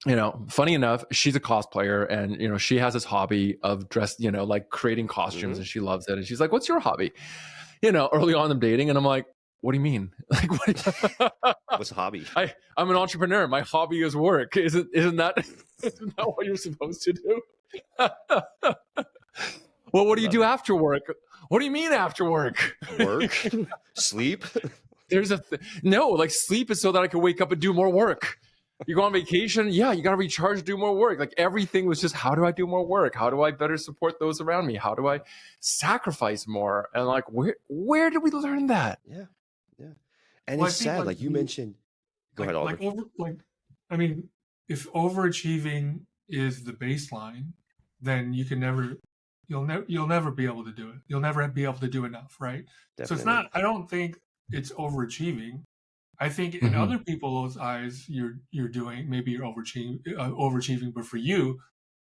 you know, funny enough, she's a cosplayer and, you know, she has this hobby of dress, you know, like creating costumes and she loves it. And she's like, what's your hobby? You know, early on I'm dating and I'm like, what do you mean? Like, what's a hobby? I'm an entrepreneur. My hobby is work. Isn't that what you're supposed to do? Well, what do you do after work? What do you mean after work? Work? Sleep? There's no, like sleep is so that I can wake up and do more work. You go on vacation, yeah, you got to recharge, do more work. Like everything was just, how do I do more work? How do I better support those around me? How do I sacrifice more? And like, where did we learn that? Yeah. And it's sad, like you mentioned. Go ahead, Oliver. I mean, if overachieving is the baseline, then you can never, you'll never be able to do it. You'll never be able to do enough, right? Definitely. So it's not. I don't think it's overachieving. I think in other people's eyes, you're doing, maybe you're overachieving, but for you,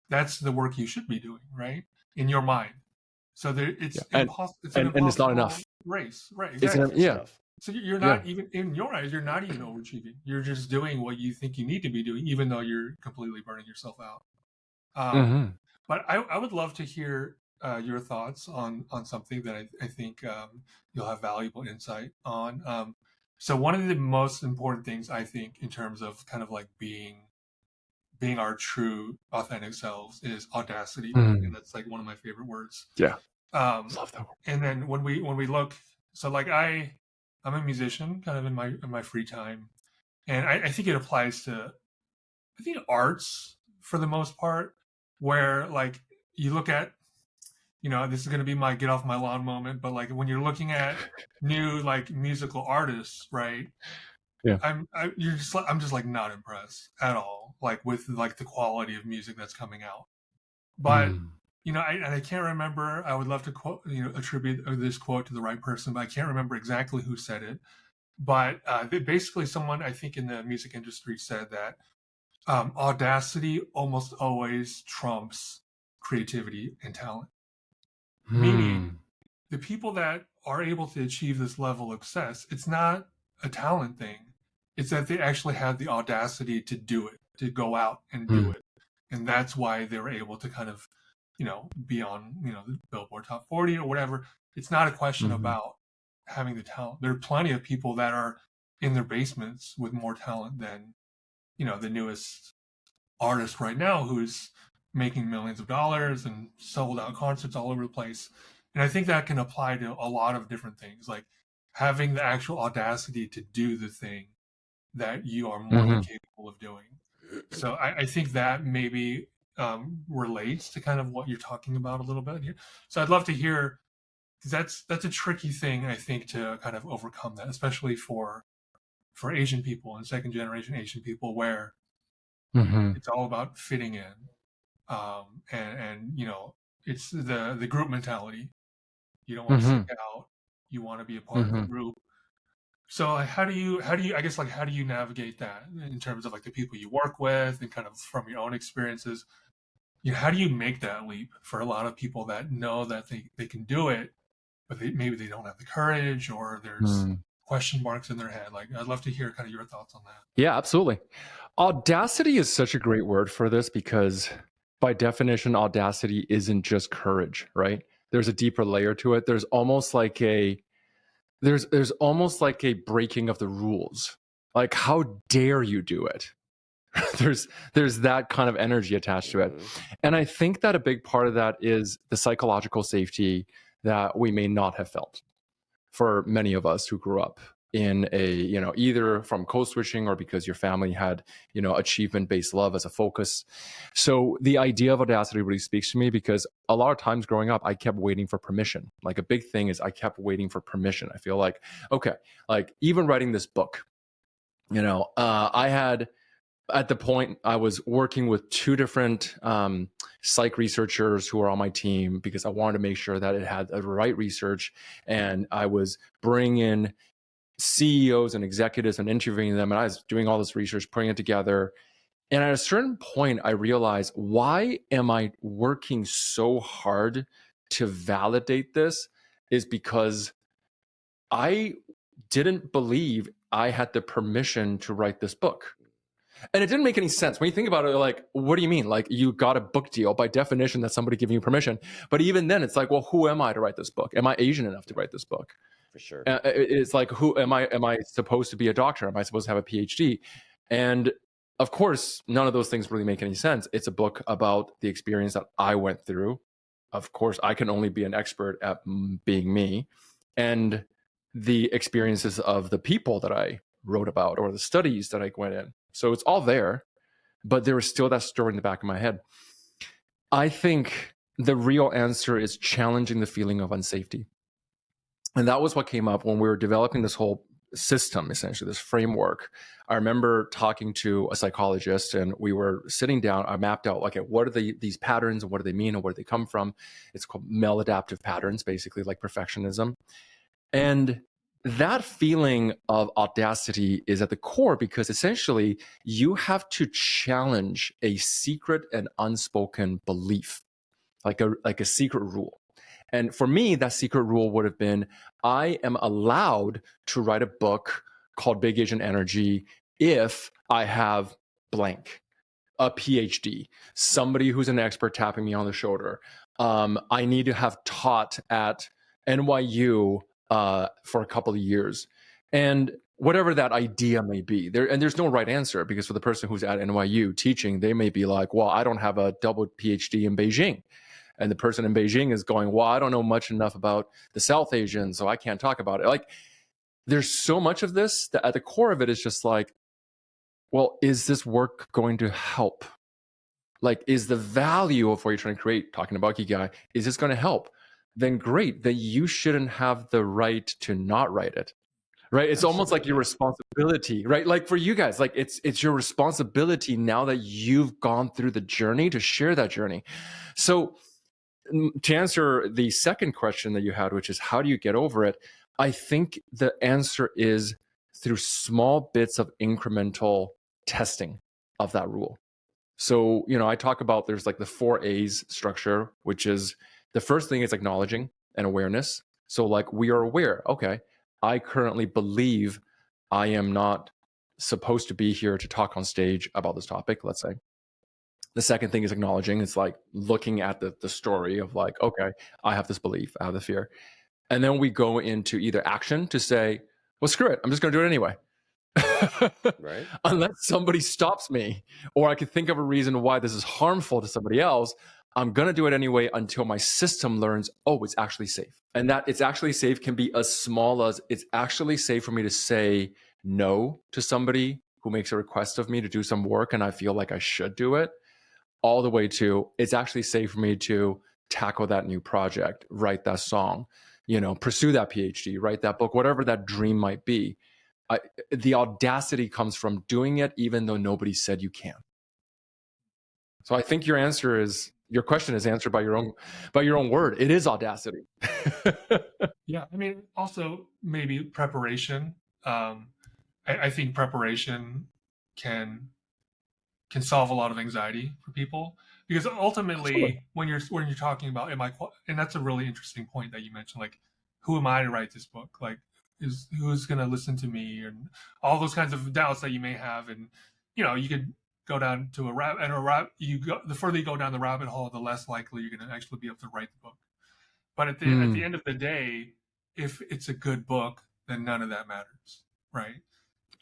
that's the work you should be doing, right? In your mind. So it's impossible. And it's not enough. Race, right? Exactly. So you're not even, in your eyes, you're not even overachieving. You're just doing what you think you need to be doing, even though you're completely burning yourself out. But I would love to hear your thoughts on something that I think you'll have valuable insight on. So one of the most important things I think in terms of kind of like being our true authentic selves is audacity, and that's like one of my favorite words. Yeah, love that word. And then when we look, so like I'm a musician, kind of in my free time, and I think it applies to arts for the most part, where like you look at, you know, this is going to be my get off my lawn moment, but like when you're looking at new like musical artists, right? Yeah. I'm just like not impressed at all, like with like the quality of music that's coming out. But you know, I can't remember. I would love to quote, you know, attribute this quote to the right person, but I can't remember exactly who said it. But basically, someone I think in the music industry said that audacity almost always trumps creativity and talent. Meaning, the people that are able to achieve this level of success, it's not a talent thing. It's that they actually have the audacity to do it, to go out and do it. And that's why they were able to kind of, you know, be on, you know, the Billboard Top 40 or whatever. It's not a question about having the talent. There are plenty of people that are in their basements with more talent than, you know, the newest artist right now who's making millions of dollars and sold out concerts all over the place. And I think that can apply to a lot of different things, like having the actual audacity to do the thing that you are more than capable of doing. So I think that maybe relates to kind of what you're talking about a little bit here. So I'd love to hear, because that's a tricky thing, I think, to kind of overcome that, especially for Asian people and second generation Asian people, where it's all about fitting in. And you know, it's the group mentality. You don't want to stick out. You want to be a part of the group. So how do you I guess, like, how do you navigate that in terms of like the people you work with and kind of from your own experiences? how do you make that leap for a lot of people that know that they can do it, but maybe they don't have the courage, or there's question marks in their head? Like, I'd love to hear kind of your thoughts on that. Yeah, absolutely. Audacity is such a great word for this because by definition, audacity isn't just courage, right? There's a deeper layer to it. There's almost like a breaking of the rules. Like, how dare you do it? there's that kind of energy attached to it. And I think that a big part of that is the psychological safety that we may not have felt for many of us who grew up in a, either from code switching or because your family had, achievement-based love as a focus. So the idea of audacity really speaks to me because a lot of times growing up, I kept waiting for permission. Like, a big thing is I kept waiting for permission. I feel like, okay, like even writing this book, I had, at the point, I was working with two different psych researchers who were on my team because I wanted to make sure that it had the right research. And I was bringing in CEOs and executives and interviewing them. And I was doing all this research, putting it together. And at a certain point, I realized, why am I working so hard to validate this? Is because I didn't believe I had the permission to write this book. And it didn't make any sense. When you think about it, like, what do you mean? Like, you got a book deal. By definition, that's somebody giving you permission. But even then, it's like, well, who am I to write this book? Am I Asian enough to write this book? For sure. It's like, who am I? Am I supposed to be a doctor? Am I supposed to have a PhD? And of course, none of those things really make any sense. It's a book about the experience that I went through. Of course, I can only be an expert at being me. And the experiences of the people that I wrote about or the studies that I went in. So it's all there, but there was still that story in the back of my head. I think the real answer is challenging the feeling of unsafety. And that was what came up when we were developing this whole system, essentially, this framework. I remember talking to a psychologist and we were sitting down. I mapped out, like, what are these patterns and what do they mean and where do they come from? It's called maladaptive patterns, basically, like perfectionism. And that feeling of audacity is at the core because essentially you have to challenge a secret and unspoken belief, like a secret rule. And for me, that secret rule would have been, I am allowed to write a book called Big Asian Energy if I have blank, a PhD, somebody who's an expert tapping me on the shoulder. I need to have taught at NYU for a couple of years, and whatever that idea may be. There's no right answer, because for the person who's at NYU teaching, they may be like, well, I don't have a double PhD in Beijing. And the person in Beijing is going, well, I don't know much enough about the South Asians, so I can't talk about it. Like, there's so much of this that at the core of it is just like, well, is this work going to help? Like, is the value of what you're trying to create, talking about Ikigai, is this going to help? Then great, then you shouldn't have the right to not write it, right? It's almost like your responsibility, right? Like for you guys, like it's your responsibility now that you've gone through the journey to share that journey. So to answer the second question that you had, which is how do you get over it? I think the answer is through small bits of incremental testing of that rule. So, I talk about there's like the 4 A's structure, which is the first thing is acknowledging and awareness. So like, we are aware, okay, I currently believe I am not supposed to be here to talk on stage about this topic, let's say. The second thing is acknowledging. It's like looking at the story of like, okay, I have this belief, I have the fear. And then we go into either action to say, well, screw it, I'm just going to do it anyway. Right. Unless somebody stops me, or I could think of a reason why this is harmful to somebody else, I'm going to do it anyway until my system learns, oh, it's actually safe. And that it's actually safe can be as small as it's actually safe for me to say no to somebody who makes a request of me to do some work and I feel like I should do it, all the way to it's actually safe for me to tackle that new project, write that song, pursue that PhD, write that book, whatever that dream might be. The audacity comes from doing it even though nobody said you can. So I think your question is answered by your own word. It is audacity. Yeah, I mean, also maybe preparation. I think preparation can solve a lot of anxiety for people, because ultimately Absolutely. when you're talking about and that's a really interesting point that you mentioned, like who am I to write this book, like who's going to listen to me, and all those kinds of doubts that you may have. And you could go down to the further you go down the rabbit hole, the less likely you're going to actually be able to write the book. But at the end of the day, if it's a good book, then none of that matters, right?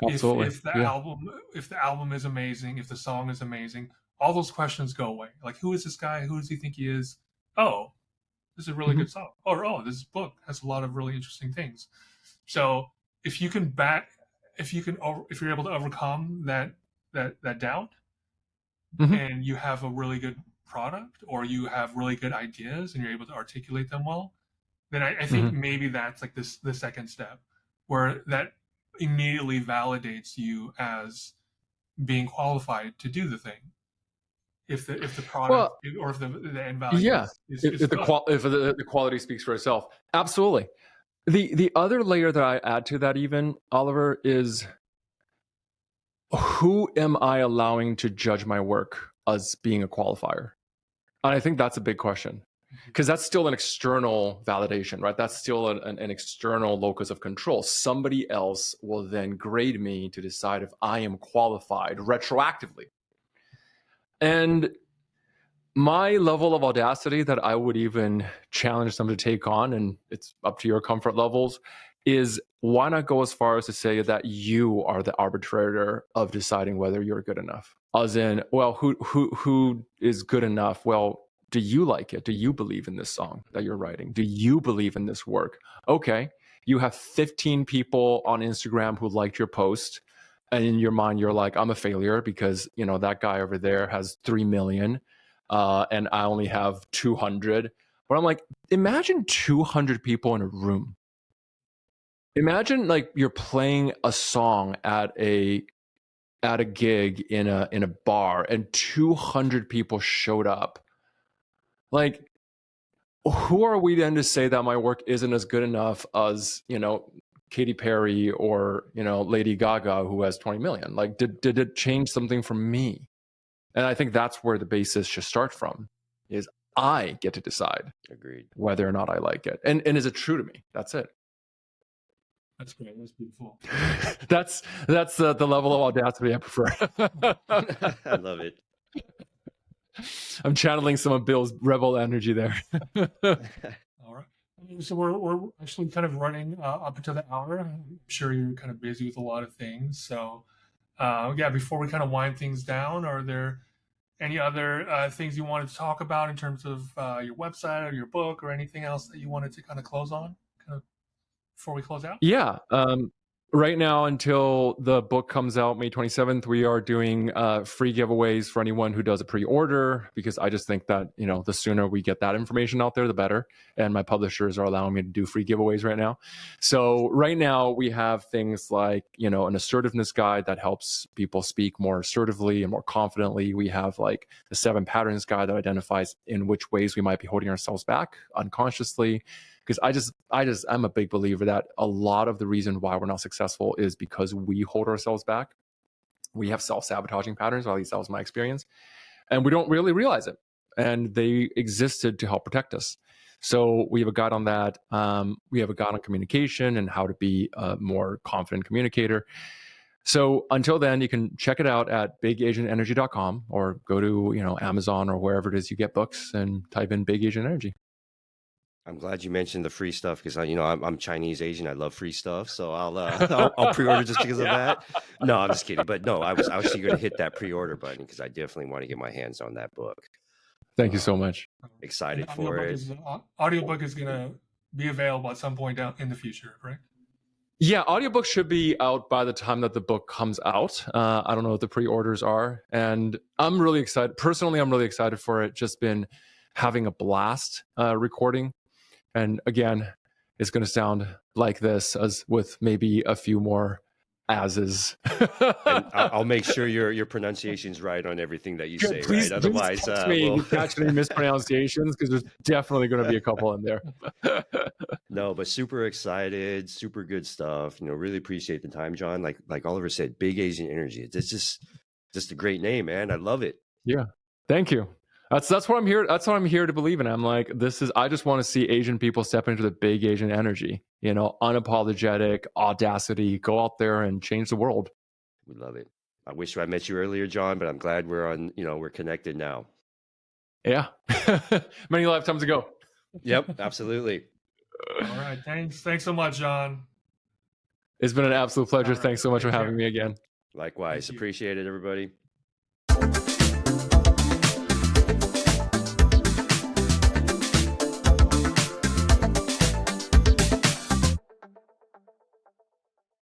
Absolutely. If the Yeah. album is amazing, if the song is amazing, all those questions go away. Like, who is this guy? Who does he think he is? Oh, this is a really good song. Or this book has a lot of really interesting things. So if you can if you're able to overcome that doubt, and you have a really good product, or you have really good ideas and you're able to articulate them well, then I think maybe that's like the second step, where that immediately validates you as being qualified to do the thing. If the product, Well, or if the end value yeah. is If good. the quality speaks for itself, absolutely. The other layer that I add to that, even Oliver, is who am I allowing to judge my work as being a qualifier? And I think that's a big question, because that's still an external validation, right? That's still an external locus of control. Somebody else will then grade me to decide if I am qualified retroactively. And my level of audacity that I would even challenge them to take on, and it's up to your comfort levels, is why not go as far as to say that you are the arbitrator of deciding whether you're good enough? As in, well, who is good enough? Well, do you like it? Do you believe in this song that you're writing? Do you believe in this work? Okay, you have 15 people on Instagram who liked your post, and in your mind, you're like, I'm a failure because that guy over there has 3 million. And I only have 200. But I'm like, imagine 200 people in a room. Imagine like you're playing a song at a gig in a bar, and 200 people showed up. Like, who are we then to say that my work isn't as good enough as Katy Perry or Lady Gaga, who has 20 million? Like, did it change something for me? And I think that's where the basis should start from, is I get to decide Agreed. whether or not I like it. And is it true to me? That's it. That's great. That's beautiful. That's the level of audacity I prefer. I love it. I'm channeling some of Bill's rebel energy there. All right. So we're actually kind of running up until the hour. I'm sure you're kind of busy with a lot of things. So before we kind of wind things down, are there any other things you wanted to talk about in terms of your website or your book, or anything else that you wanted to kind of close on, kind of before we close out? Yeah. Right now, until the book comes out May 27th, we are doing free giveaways for anyone who does a pre-order, because I just think that the sooner we get that information out there, the better. And my publishers are allowing me to do free giveaways right now. So right now we have things like an assertiveness guide that helps people speak more assertively and more confidently. We have like the 7 patterns guide that identifies in which ways we might be holding ourselves back unconsciously. Because I'm a big believer that a lot of the reason why we're not successful is because we hold ourselves back. We have self-sabotaging patterns, or at least that was my experience, and we don't really realize it. And they existed to help protect us. So we have a guide on that. We have a guide on communication and how to be a more confident communicator. So until then, you can check it out at bigasianenergy.com, or go to Amazon or wherever it is you get books and type in Big Asian Energy. I'm glad you mentioned the free stuff, because I'm Chinese Asian. I love free stuff, so I'll pre-order just because of that. No, I'm just kidding. But no, I was actually going to hit that pre-order button because I definitely want to get my hands on that book. Thank you so much. Excited for it. Audiobook is going to be available at some point down in the future, correct? Yeah, audiobook should be out by the time that the book comes out. I don't know what the pre-orders are, and I'm really excited. Personally, I'm really excited for it. Just been having a blast recording. And again, it's going to sound like this, as with maybe a few more as's. And I'll make sure your pronunciation's right on everything that you say. Please, right? Otherwise, text me if you catch any mispronunciations, because there's definitely going to be a couple in there. No, but super excited, super good stuff. Really appreciate the time, John. Like Oliver said, Big Asian Energy. It's just a great name, man. I love it. Yeah, thank you. That's what I'm here. That's what I'm here to believe in. I'm like, I just want to see Asian people step into the big Asian energy. Unapologetic audacity. Go out there and change the world. We love it. I wish I met you earlier, John, but I'm glad we're connected now. Yeah, many lifetimes ago. Yep, absolutely. All right, thanks so much, John. It's been an absolute pleasure. All right, Thanks so much for take care. having me again. Likewise. Thank you. Appreciate it, everybody.